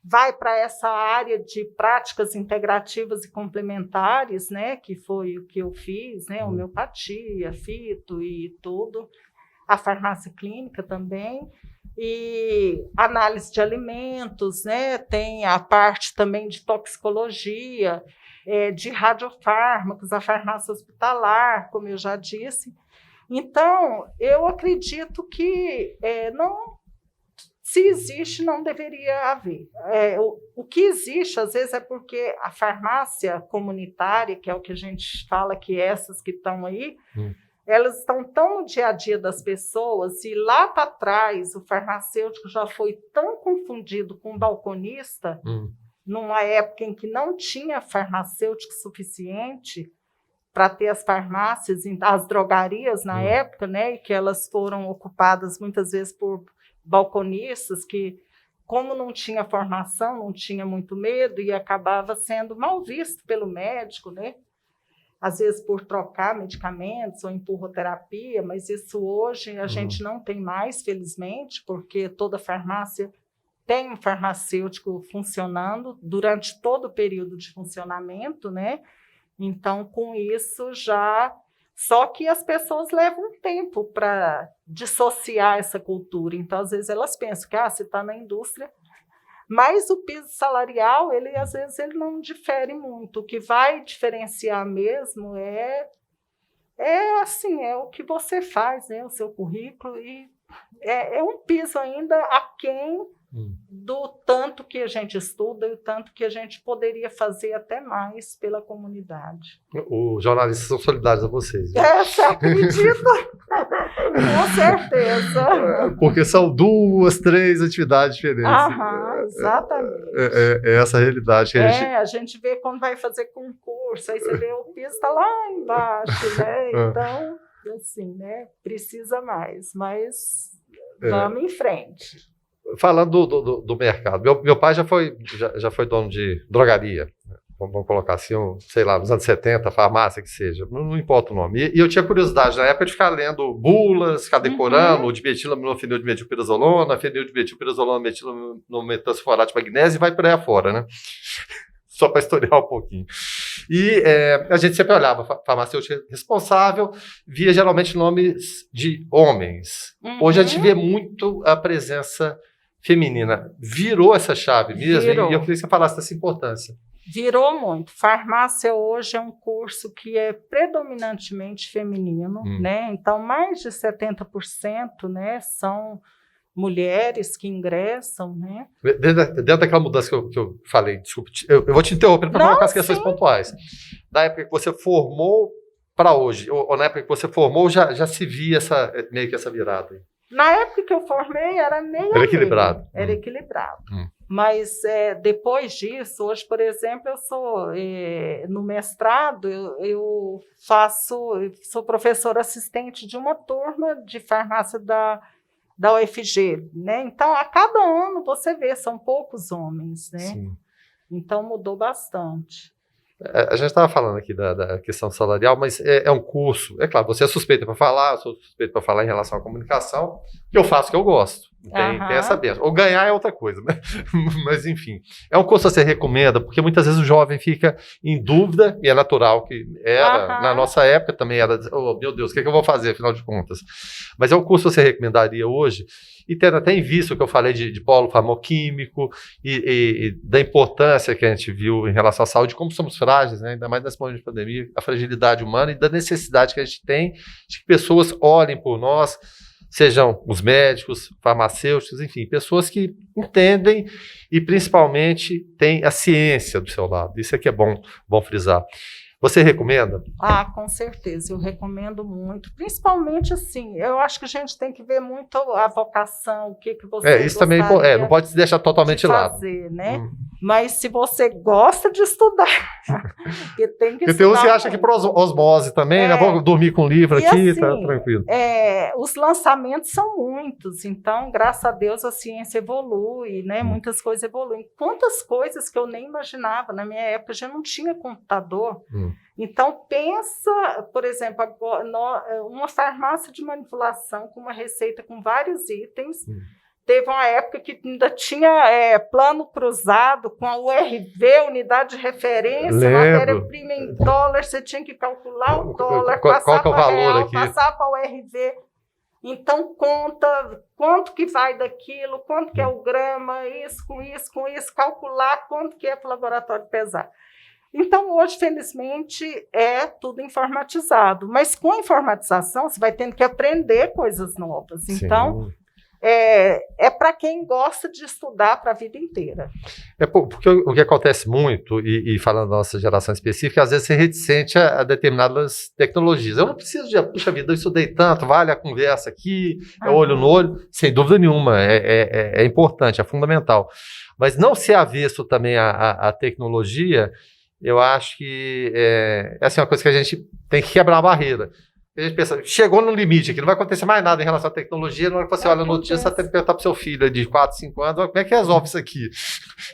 Vai para essa área de práticas integrativas e complementares, né? Que foi o que eu fiz, né? Homeopatia, fito e tudo. A farmácia clínica também. E análise de alimentos, né? Tem a parte também de toxicologia, de radiofármacos, a farmácia hospitalar, como eu já disse. Então, eu acredito que se existe, não deveria haver. O que existe, às vezes, é porque a farmácia comunitária, que é o que a gente fala que essas que estão aí, elas estão tão no dia a dia das pessoas, e lá para trás o farmacêutico já foi tão confundido com o balconista, numa época em que não tinha farmacêutico suficiente para ter as farmácias, as drogarias na época, né, e que elas foram ocupadas muitas vezes por balconistas que, como não tinha formação, não tinha muito medo e acabava sendo mal visto pelo médico, né? Às vezes por trocar medicamentos ou empurroterapia, mas isso hoje a gente não tem mais, felizmente, porque toda farmácia tem um farmacêutico funcionando durante todo o período de funcionamento, né? Então, com isso já... Só que as pessoas levam um tempo para dissociar essa cultura. Então, às vezes, elas pensam que você está na indústria, mas o piso salarial, às vezes, ele não difere muito. O que vai diferenciar mesmo é o que você faz, né? O seu currículo, e é um piso ainda aquém do tanto que a gente estuda e o tanto que a gente poderia fazer até mais pela comunidade. Os jornalistas são solidários a vocês. Você acredita? Com certeza. Porque são 2, 3 atividades diferentes. Exatamente. É essa a realidade que a gente vê quando vai fazer concurso, aí você vê o piso está lá embaixo, né? Então, assim, né? Precisa mais, mas vamos em frente. Falando do mercado, meu pai já foi dono de drogaria, vamos colocar assim, sei lá, nos anos 70, farmácia que seja, não importa o nome. E eu tinha curiosidade na época de ficar lendo bulas, ficar decorando, o dimetilaminorfenil de metilpirazolona, fenil de metilpirazolona, metilanometansulfonato de magnésio e vai por aí afora, né? Só para historiar um pouquinho. E a gente sempre olhava, farmacêutico responsável, via geralmente nomes de homens. Hoje a gente vê muito a presença feminina. Virou essa chave mesmo? Virou. E eu queria que você falasse dessa importância. Virou muito. Farmácia hoje é um curso que é predominantemente feminino, né? Então, mais de 70%, né, são mulheres que ingressam, né? Dentro daquela mudança que eu falei, desculpa, eu vou te interromper para colocar as questões pontuais. Da época que você formou para hoje, ou na época que você formou, já se via meio que essa virada? Na época que eu formei, era meio... Era equilibrado. Era equilibrado. Mas depois disso, hoje, por exemplo, eu sou, no mestrado, eu sou professora assistente de uma turma de farmácia da UFG, né? Então, a cada ano você vê, são poucos homens, né? Sim. Então, mudou bastante. A gente estava falando aqui da questão salarial, mas é um curso, é claro, você é suspeita para falar, eu sou suspeito para falar em relação à comunicação, que eu faço o que eu gosto, tem essa benção. Ou ganhar é outra coisa, né? Mas enfim, é um curso que você recomenda, porque muitas vezes o jovem fica em dúvida, e é natural que era, na nossa época também era, oh, meu Deus, o que eu vou fazer, afinal de contas? Mas é um curso que você recomendaria hoje, e tendo até em vista o que eu falei de polo farmacoquímico e da importância que a gente viu em relação à saúde, como somos frágeis, né? Ainda mais nesse momento de pandemia, a fragilidade humana e da necessidade que a gente tem de que pessoas olhem por nós, sejam os médicos, farmacêuticos, enfim, pessoas que entendem e principalmente têm a ciência do seu lado. Isso aqui é bom frisar. Você recomenda? Com certeza, eu recomendo muito. Principalmente assim, eu acho que a gente tem que ver muito a vocação, o que você isso também não pode se deixar totalmente de lado. Né? Mas se você gosta de estudar, porque tem que estudar. Você acha que por osmose também, né? Vou dormir com um livro aqui, assim, tá tranquilo. Os lançamentos são muitos, então, graças a Deus, a ciência evolui, né? Muitas coisas evoluem. Quantas coisas que eu nem imaginava, na minha época já não tinha computador. Então, pensa, por exemplo, uma farmácia de manipulação com uma receita com vários itens. Teve uma época que ainda tinha plano cruzado com a URV, unidade de referência, matéria-prima em dólar, você tinha que calcular o dólar, passar para o real, passar para a URV. Então, conta quanto que vai daquilo, quanto que é o grama, isso, com isso, calcular quanto que é para o laboratório pesar. Então, hoje, felizmente, é tudo informatizado. Mas com a informatização, você vai tendo que aprender coisas novas. Sim. Então, é para quem gosta de estudar para a vida inteira. Porque o que acontece muito, e falando da nossa geração específica, às vezes você é reticente a determinadas tecnologias. Eu não preciso puxa vida, eu estudei tanto, vale a conversa aqui, é olho no olho. Sem dúvida nenhuma, é importante, é fundamental. Mas não ser avesso também à tecnologia, eu acho que é assim, uma coisa que a gente tem que quebrar a barreira. A gente pensa, chegou no limite aqui, não vai acontecer mais nada em relação à tecnologia, na hora que você olha a notícia, você tem que perguntar para o seu filho de 4, 5 anos, como é que resolve isso aqui?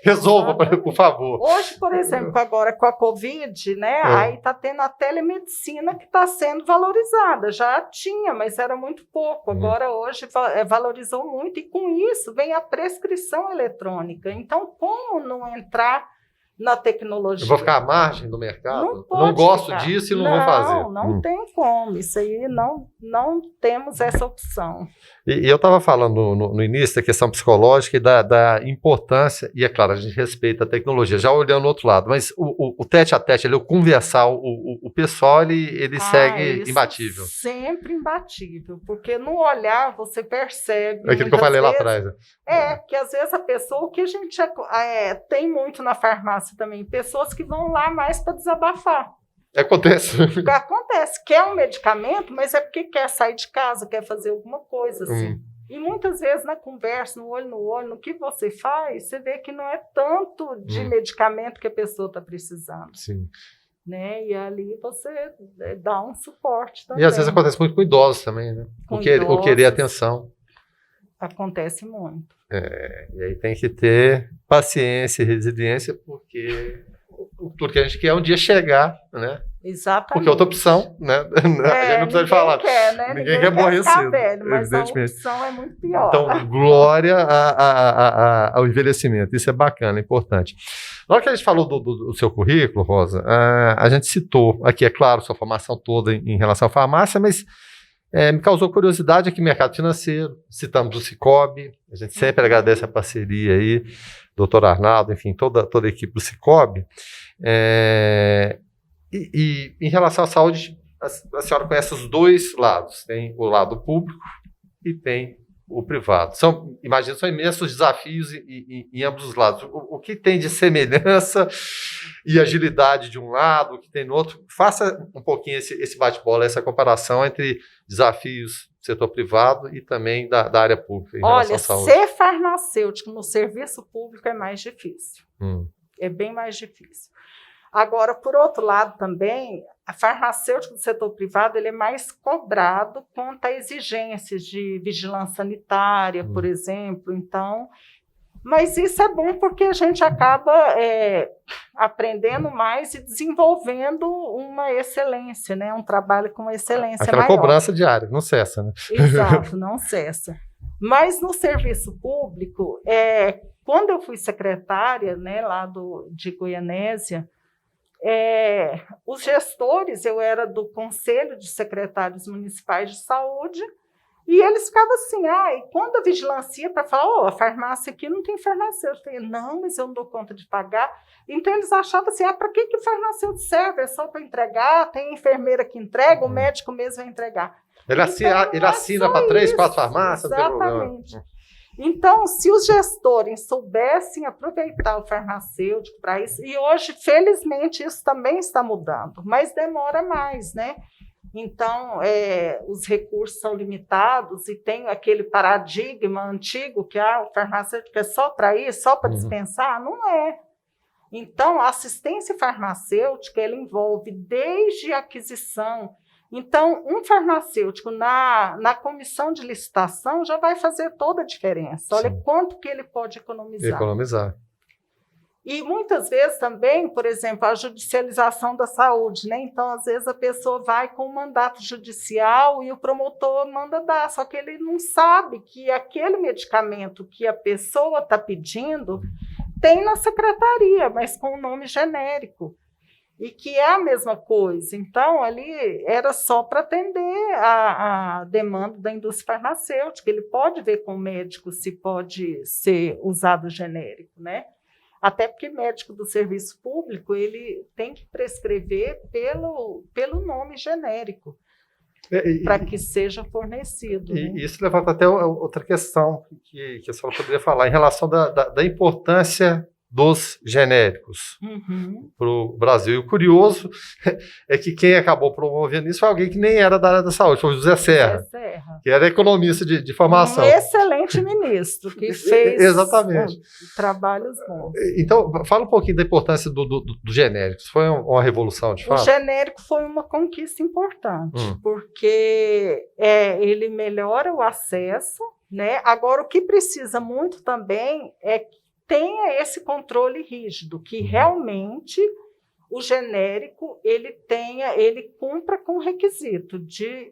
Resolva, por favor. Hoje, por exemplo, agora com a Covid, né, aí está tendo a telemedicina que está sendo valorizada. Já tinha, mas era muito pouco. Agora, hoje, valorizou muito, e com isso vem a prescrição eletrônica. Então, como não entrar na tecnologia? Eu vou ficar à margem do mercado? Não gosto disso e não vou fazer. Não tem como. Isso aí não temos essa opção. E eu estava falando no início da questão psicológica e da importância, e é claro, a gente respeita a tecnologia, já olhando o outro lado, mas o tete a tete, o conversar, o pessoal, ele segue imbatível. Sempre imbatível, porque no olhar você percebe. É aquilo que eu falei lá atrás. Que às vezes a pessoa, o que a gente tem muito na farmácia também, pessoas que vão lá mais para desabafar. Acontece. Quer um medicamento, mas é porque quer sair de casa, quer fazer alguma coisa assim. E muitas vezes na conversa, no olho, no que você faz, você vê que não é tanto de medicamento que a pessoa está precisando. Sim. Né? E ali você dá um suporte também. E às vezes acontece muito com idosos também, né? O querer atenção. Acontece muito. E aí tem que ter paciência e resiliência, porque tudo que a gente quer é um dia chegar, né? Exatamente. Porque outra opção, né? A gente não precisa de falar. Quer, né? Ninguém quer morrer cedo, velho, mas evidentemente. A opção é muito pior. Então, glória ao envelhecimento. Isso é bacana, é importante. Na hora que a gente falou do seu currículo, Rosa, a gente citou aqui, é claro, sua formação toda em relação à farmácia, mas me causou curiosidade aqui, mercado financeiro, citamos o Sicoob, a gente sempre agradece a parceria aí, doutor Arnaldo, enfim, toda a equipe do Sicoob. E em relação à saúde, a senhora conhece os dois lados, tem o lado público e tem o privado. Imagino, são imensos desafios em ambos os lados. O que tem de semelhança e agilidade de um lado, o que tem no outro? Faça um pouquinho esse bate-bola, essa comparação entre desafios do setor privado e também da área pública em relação à saúde. Ser farmacêutico no serviço público é mais difícil. É bem mais difícil. Agora, por outro lado também, a farmacêutica do setor privado ele é mais cobrado quanto a exigências de vigilância sanitária, por exemplo. Então, mas isso é bom porque a gente acaba aprendendo mais e desenvolvendo uma excelência, né? Um trabalho com excelência Aquela maior. Cobrança diária, não cessa, né? Exato, não cessa. Mas no serviço público, quando eu fui secretária, né, lá de Goianésia, os gestores, eu era do Conselho de Secretários Municipais de Saúde, e eles ficavam assim, e quando a vigilância para falar, a farmácia aqui não tem farmacêutico, eu falei, não, mas eu não dou conta de pagar. Então eles achavam assim, para que o farmacêutico serve? É só para entregar, tem enfermeira que entrega, o médico mesmo vai entregar. Ele assina para 3, 4 farmácias, exatamente. Então, se os gestores soubessem aproveitar o farmacêutico para isso, e hoje, felizmente, isso também está mudando, mas demora mais, né? Então, os recursos são limitados e tem aquele paradigma antigo que o farmacêutico é só para isso, só para dispensar. Não é. Então, a assistência farmacêutica, ela envolve desde a aquisição. Então, um farmacêutico na comissão de licitação já vai fazer toda a diferença. Olha quanto que ele pode economizar. E muitas vezes também, por exemplo, a judicialização da saúde, né? Então, às vezes a pessoa vai com um mandato judicial e o promotor manda dar, só que ele não sabe que aquele medicamento que a pessoa está pedindo tem na secretaria, mas com um nome genérico. E que é a mesma coisa. Então, ali era só para atender a demanda da indústria farmacêutica. Ele pode ver com o médico se pode ser usado genérico, né? Até porque médico do serviço público, ele tem que prescrever pelo nome genérico, para que seja fornecido. E né? isso levanta até outra questão que a senhora poderia falar, em relação da importância dos genéricos para o Brasil. E o curioso é que quem acabou promovendo isso foi alguém que nem era da área da saúde, foi o José Serra, que era economista de formação. Um excelente ministro, que fez exatamente trabalhos bons. Então, fala um pouquinho da importância do genérico. Foi uma revolução, de fato? O genérico foi uma conquista importante, porque ele melhora o acesso, né? Agora, o que precisa muito também é que tenha esse controle rígido, que realmente o genérico ele cumpra com o requisito de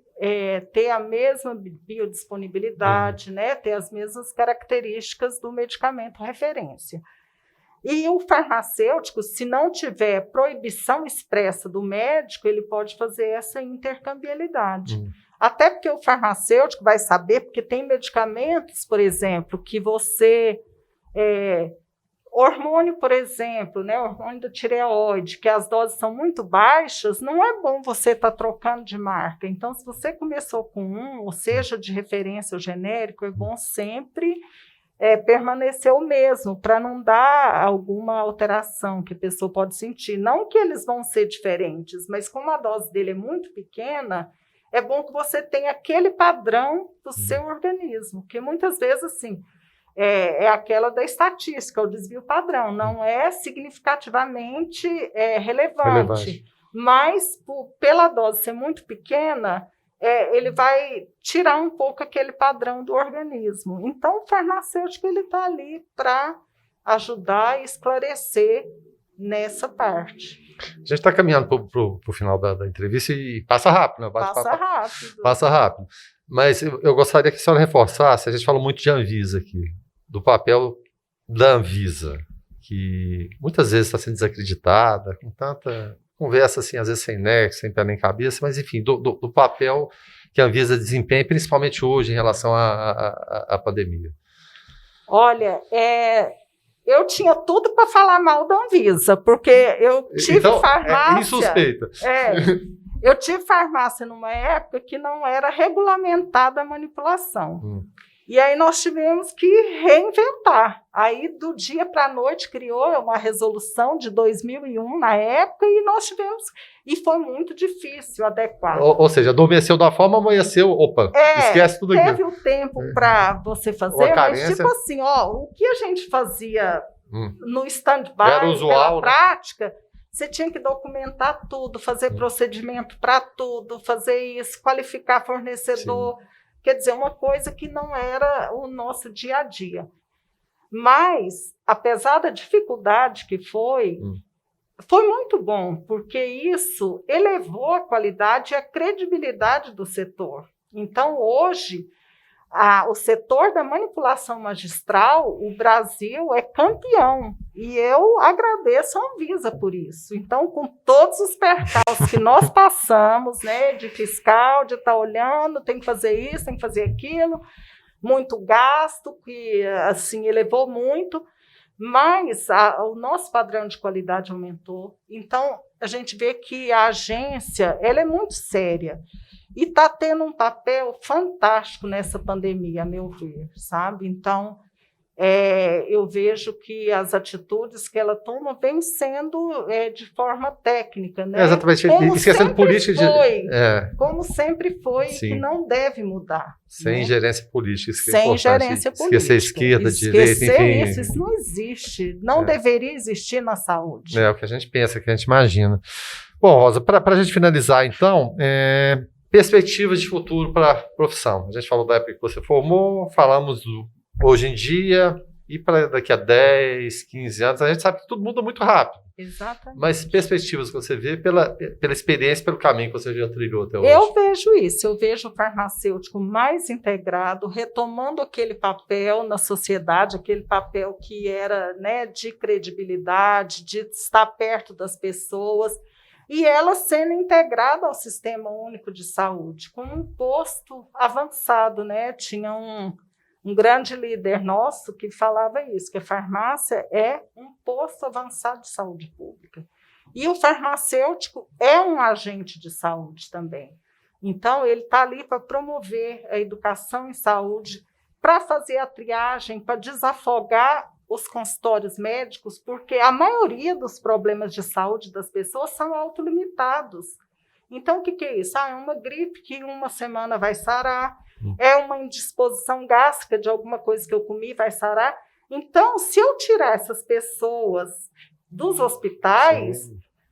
ter a mesma biodisponibilidade, né, ter as mesmas características do medicamento referência. E o farmacêutico, se não tiver proibição expressa do médico, ele pode fazer essa intercambiabilidade. Até porque o farmacêutico vai saber, porque tem medicamentos, por exemplo, que você... hormônio, por exemplo, né, hormônio da tireoide, que as doses são muito baixas, não é bom você estar trocando de marca. Então, se você começou com ou seja de referência ou genérico, é bom sempre permanecer o mesmo, para não dar alguma alteração que a pessoa pode sentir. Não que eles vão ser diferentes, mas como a dose dele é muito pequena, é bom que você tenha aquele padrão do seu organismo, porque muitas vezes, assim, é aquela da estatística, o desvio padrão, não é significativamente relevante, mas pela dose ser muito pequena, ele vai tirar um pouco aquele padrão do organismo. Então, o farmacêutico está ali para ajudar e esclarecer nessa parte. A gente está caminhando para o final da entrevista e passa rápido, né? Passa rápido. Passa rápido. Mas eu gostaria que a senhora reforçasse, a gente fala muito de Anvisa aqui, do papel da Anvisa, que muitas vezes está sendo desacreditada, com tanta conversa, assim, às vezes sem nexo, sem pé nem cabeça, mas enfim, do papel que a Anvisa desempenha, principalmente hoje em relação à pandemia. Olha, eu tinha tudo para falar mal da Anvisa, porque eu tive farmácia. Insuspeita. Eu tive farmácia numa época que não era regulamentada a manipulação. E aí nós tivemos que reinventar. Aí, do dia para a noite, criou uma resolução de 2001 na época e nós tivemos... E foi muito difícil adequar. Ou seja, adormeceu da forma, amanheceu, opa, esquece tudo aqui. Teve o tempo para você fazer, mas tipo assim, o que a gente fazia no stand-by, pela prática, você tinha que documentar tudo, fazer procedimento para tudo, fazer isso, qualificar fornecedor... Sim. Quer dizer, uma coisa que não era o nosso dia a dia. Mas, apesar da dificuldade que foi muito bom, porque isso elevou a qualidade e a credibilidade do setor. Então, hoje, o setor da manipulação magistral, o Brasil é campeão. E eu agradeço a Anvisa por isso. Então, com todos os percalços que nós passamos, né, de fiscal, de estar olhando, tem que fazer isso, tem que fazer aquilo, muito gasto, que assim, elevou muito, mas o nosso padrão de qualidade aumentou. Então, a gente vê que a agência ela é muito séria. E está tendo um papel fantástico nessa pandemia, a meu ver, sabe? Então, eu vejo que as atitudes que ela toma vêm sendo de forma técnica, né? Exatamente, esquecendo política. Como sempre foi, Sim. que não deve mudar. Sem gerência política. Sem gerência política. Esquecer esquerda, direita, enfim. Isso não existe, não deveria existir na saúde. É o que a gente pensa, que a gente imagina. Bom, Rosa, para a gente finalizar, então... perspectivas de futuro para a profissão. A gente falou da época que você formou, falamos do hoje em dia e para daqui a 10, 15 anos. A gente sabe que tudo muda muito rápido. Exatamente. Mas perspectivas que você vê pela experiência, pelo caminho que você já trilhou até hoje. Eu vejo isso. Eu vejo o farmacêutico mais integrado, retomando aquele papel na sociedade, aquele papel que era, né, de credibilidade, de estar perto das pessoas, e ela sendo integrada ao Sistema Único de Saúde, com um posto avançado, né? Tinha um grande líder nosso que falava isso, que a farmácia é um posto avançado de saúde pública. E o farmacêutico é um agente de saúde também. Então, ele está ali para promover a educação em saúde, para fazer a triagem, para desafogar os consultórios médicos, porque a maioria dos problemas de saúde das pessoas são autolimitados. Então, o que é isso? É uma gripe que uma semana vai sarar, é uma indisposição gástrica de alguma coisa que eu comi, vai sarar. Então, se eu tirar essas pessoas dos hospitais,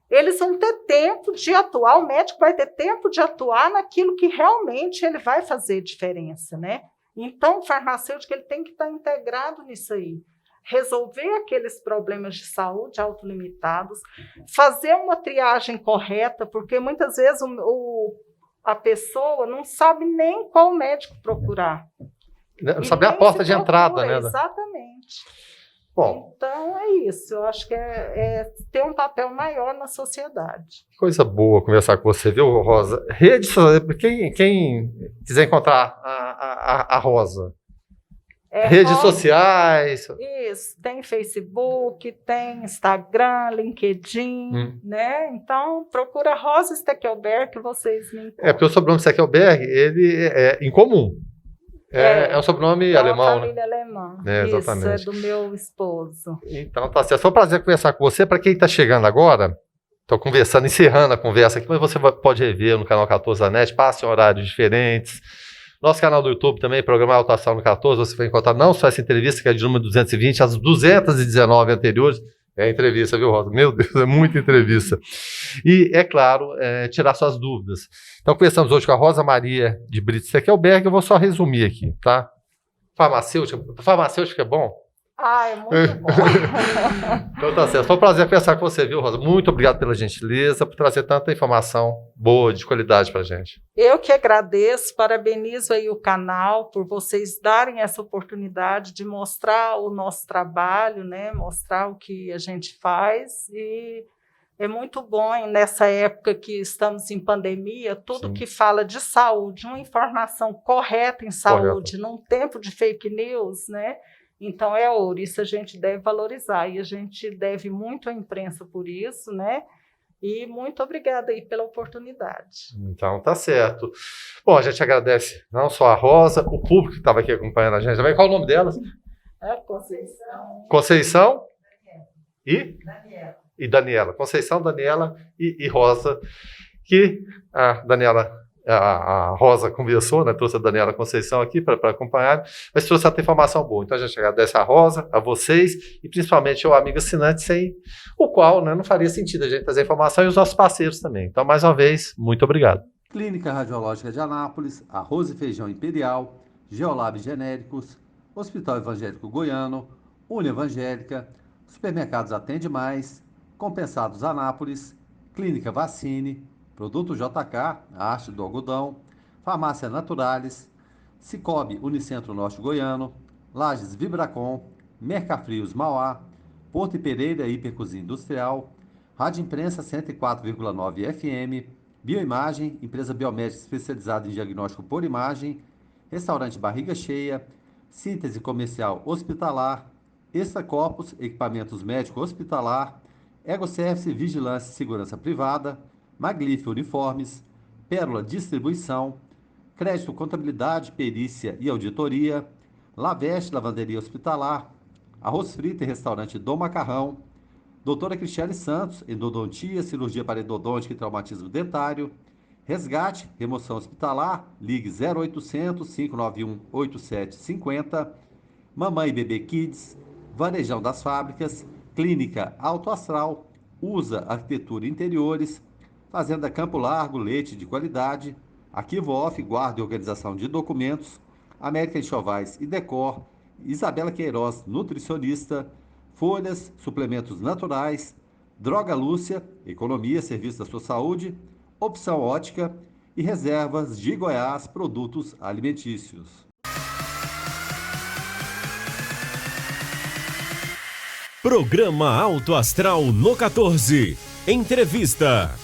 eles vão ter tempo de atuar, o médico vai ter tempo de atuar naquilo que realmente ele vai fazer diferença, né? Então, o farmacêutico ele tem que estar integrado nisso aí. Resolver aqueles problemas de saúde autolimitados, fazer uma triagem correta, porque muitas vezes a pessoa não sabe nem qual médico procurar. Não sabe a porta de entrada, né? Exatamente. Bom, então é isso, eu acho que é ter um papel maior na sociedade. Coisa boa conversar com você, viu, Rosa? Quem quiser encontrar a Rosa, redes sociais. Isso, tem Facebook, tem Instagram, LinkedIn, né? Então, procura Rosa Steckelberg que vocês me encontram. Porque o sobrenome Steckelberg, ele é incomum. É um sobrenome alemão, uma família alemã. Exatamente. Isso, é do meu esposo. Então, tá certo. Foi um prazer conversar com você. Para quem está chegando agora, estou conversando, encerrando a conversa aqui, mas você pode rever no canal 14 da NET, passe em horários diferentes. Nosso canal do YouTube também, programa Alta Astral no 14, você vai encontrar não só essa entrevista, que é de número 220, as 219 anteriores. É entrevista, viu, Rosa? Meu Deus, é muita entrevista. E, é claro, tirar suas dúvidas. Então, conversamos hoje com a Rosa Maria de Brito Steckelberg. Eu vou só resumir aqui, tá? Farmacêutica é bom? É muito bom. Então tá certo. Foi um prazer conversar com você, viu, Rosa? Muito obrigado pela gentileza, por trazer tanta informação boa, de qualidade pra gente. Eu que agradeço, parabenizo aí o canal por vocês darem essa oportunidade de mostrar o nosso trabalho, né? Mostrar o que a gente faz, e é muito bom nessa época que estamos em pandemia, tudo Sim. que fala de saúde, uma informação correta em saúde, num tempo de fake news, né? Então é ouro, isso a gente deve valorizar, e a gente deve muito à imprensa por isso, né? E muito obrigada aí pela oportunidade. Então tá certo. Bom, a gente agradece não só a Rosa, o público que estava aqui acompanhando a gente. Também, qual é o nome delas? Conceição. Conceição e? Daniela. E Daniela. Conceição, Daniela e Rosa, que a Daniela, a Rosa conversou, né? Trouxe a Daniela Conceição aqui para acompanhar, mas trouxe tanta informação boa. Então a gente agradece a Rosa, a vocês e principalmente ao amigo assinante, sem o qual, né, não faria sentido a gente trazer informação, e os nossos parceiros também. Então, mais uma vez, muito obrigado. Clínica Radiológica de Anápolis, Arroz e Feijão Imperial, Geolab Genéricos, Hospital Evangélico Goiano, Uni Evangélica, Supermercados Atende Mais, Compensados Anápolis, Clínica Vacine, Produto JK, a arte do algodão, Farmácia Naturalis, Cicobi Unicentro Norte Goiano, Lages Vibracom, Mercafrios Mauá, Porto e Pereira Hipercozinha Industrial, Rádio Imprensa 104,9 FM, Bioimagem, empresa biomédica especializada em diagnóstico por imagem, Restaurante Barriga Cheia, Síntese Comercial Hospitalar, Extra Corpus, Equipamentos Médico Hospitalar, EgoService Vigilância e Segurança Privada, Maglif Uniformes, Pérola Distribuição, Crédito Contabilidade, Perícia e Auditoria, Laveste Lavanderia Hospitalar, Arroz Frito e Restaurante Dom Macarrão, Doutora Cristiane Santos, Endodontia, Cirurgia Parodontítica e Traumatismo Dentário, Resgate, Remoção Hospitalar, ligue 0800 591 8750, Mamãe e Bebê Kids, Varejão das Fábricas, Clínica Alto Astral, USA Arquitetura e Interiores, Fazenda Campo Largo, leite de qualidade, Arquivo Off, guarda e organização de documentos, América Enxovais e Decor, Isabela Queiroz, nutricionista, Folhas, suplementos naturais, Droga Lúcia, economia, serviço da sua saúde, Opção Ótica e Reservas de Goiás, produtos alimentícios. Programa Alto Astral no 14. Entrevista.